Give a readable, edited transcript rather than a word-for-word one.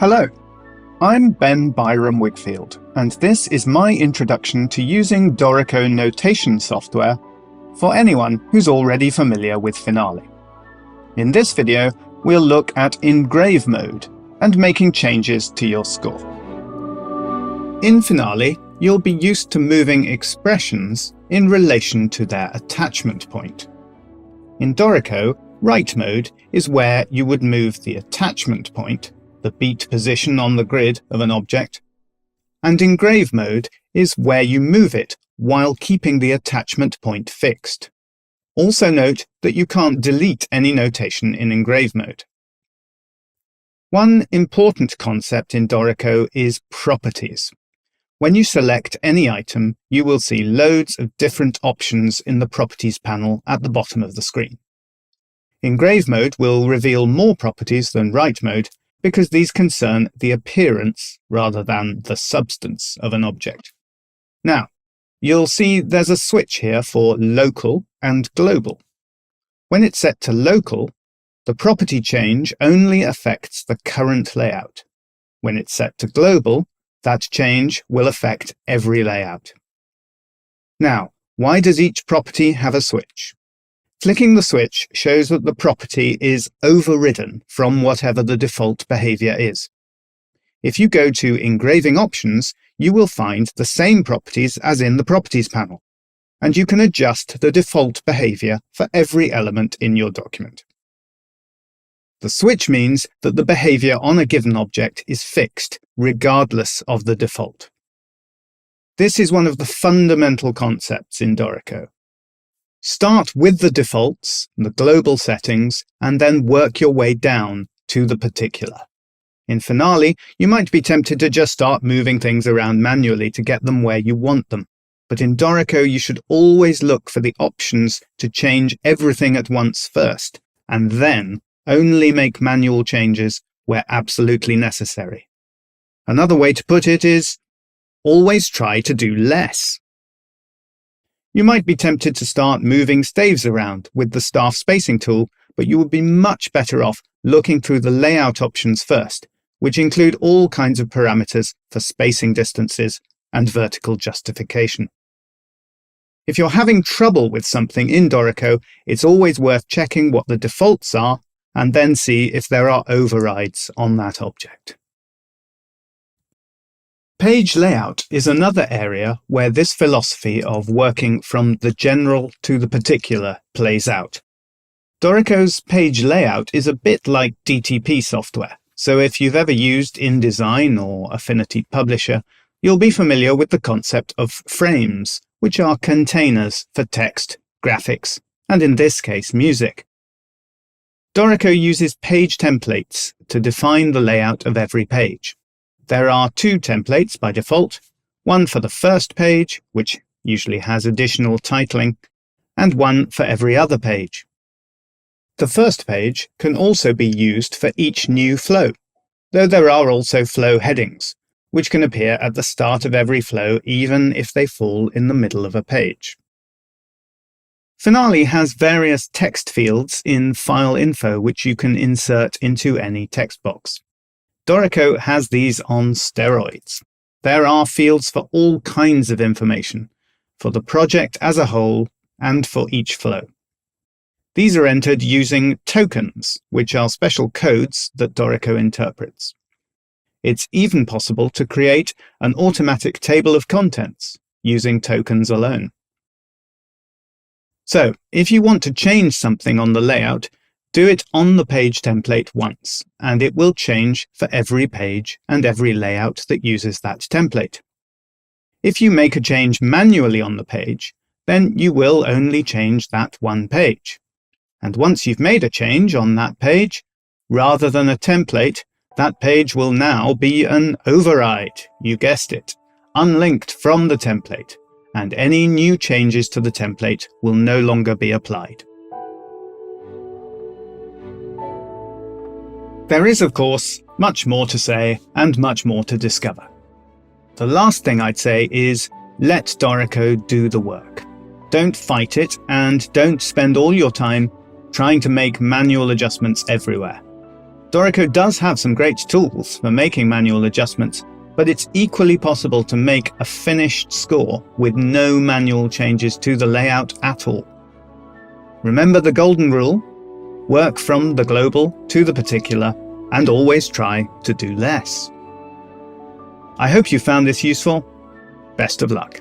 Hello, I'm Ben Byram-Wigfield, and this is my introduction to using Dorico notation software for anyone who's already familiar with Finale. In this video, we'll look at engrave mode and making changes to your score. In Finale, you'll be used to moving expressions in relation to their attachment point. In Dorico, write mode is where you would move the attachment point, the beat position on the grid of an object, and engrave mode is where you move it while keeping the attachment point fixed. Also note that you can't delete any notation in engrave mode. One important concept in Dorico is properties. When you select any item, you will see loads of different options in the properties panel at the bottom of the screen. Engrave mode will reveal more properties than write mode because these concern the appearance rather than the substance of an object. Now, you'll see there's a switch here for local and global. When it's set to local, the property change only affects the current layout. When it's set to global, that change will affect every layout. Now, why does each property have a switch? Flicking the switch shows that the property is overridden from whatever the default behavior is. If you go to Engraving Options, you will find the same properties as in the Properties panel, and you can adjust the default behavior for every element in your document. The switch means that the behavior on a given object is fixed, regardless of the default. This is one of the fundamental concepts in Dorico. Start with the defaults, the global settings, and then work your way down to the particular. In Finale, you might be tempted to just start moving things around manually to get them where you want them. But in Dorico, you should always look for the options to change everything at once first, and then only make manual changes where absolutely necessary. Another way to put it is, always try to do less. You might be tempted to start moving staves around with the staff spacing tool, but you would be much better off looking through the layout options first, which include all kinds of parameters for spacing distances and vertical justification. If you're having trouble with something in Dorico, it's always worth checking what the defaults are and then see if there are overrides on that object. Page layout is another area where this philosophy of working from the general to the particular plays out. Dorico's page layout is a bit like DTP software, so if you've ever used InDesign or Affinity Publisher, you'll be familiar with the concept of frames, which are containers for text, graphics, and in this case, music. Dorico uses page templates to define the layout of every page. There are two templates by default, one for the first page, which usually has additional titling, and one for every other page. The first page can also be used for each new flow, though there are also flow headings, which can appear at the start of every flow even if they fall in the middle of a page. Finale has various text fields in file info which you can insert into any text box. Dorico has these on steroids. There are fields for all kinds of information, for the project as a whole and for each flow. These are entered using tokens, which are special codes that Dorico interprets. It's even possible to create an automatic table of contents using tokens alone. So, if you want to change something on the layout, do it on the page template once, and it will change for every page and every layout that uses that template. If you make a change manually on the page, then you will only change that one page. And once you've made a change on that page, rather than a template, that page will now be an override, you guessed it, unlinked from the template, and any new changes to the template will no longer be applied. There is, of course, much more to say and much more to discover. The last thing I'd say is, let Dorico do the work. Don't fight it and don't spend all your time trying to make manual adjustments everywhere. Dorico does have some great tools for making manual adjustments, but it's equally possible to make a finished score with no manual changes to the layout at all. Remember the golden rule: work from the global to the particular, and always try to do less. I hope you found this useful. Best of luck.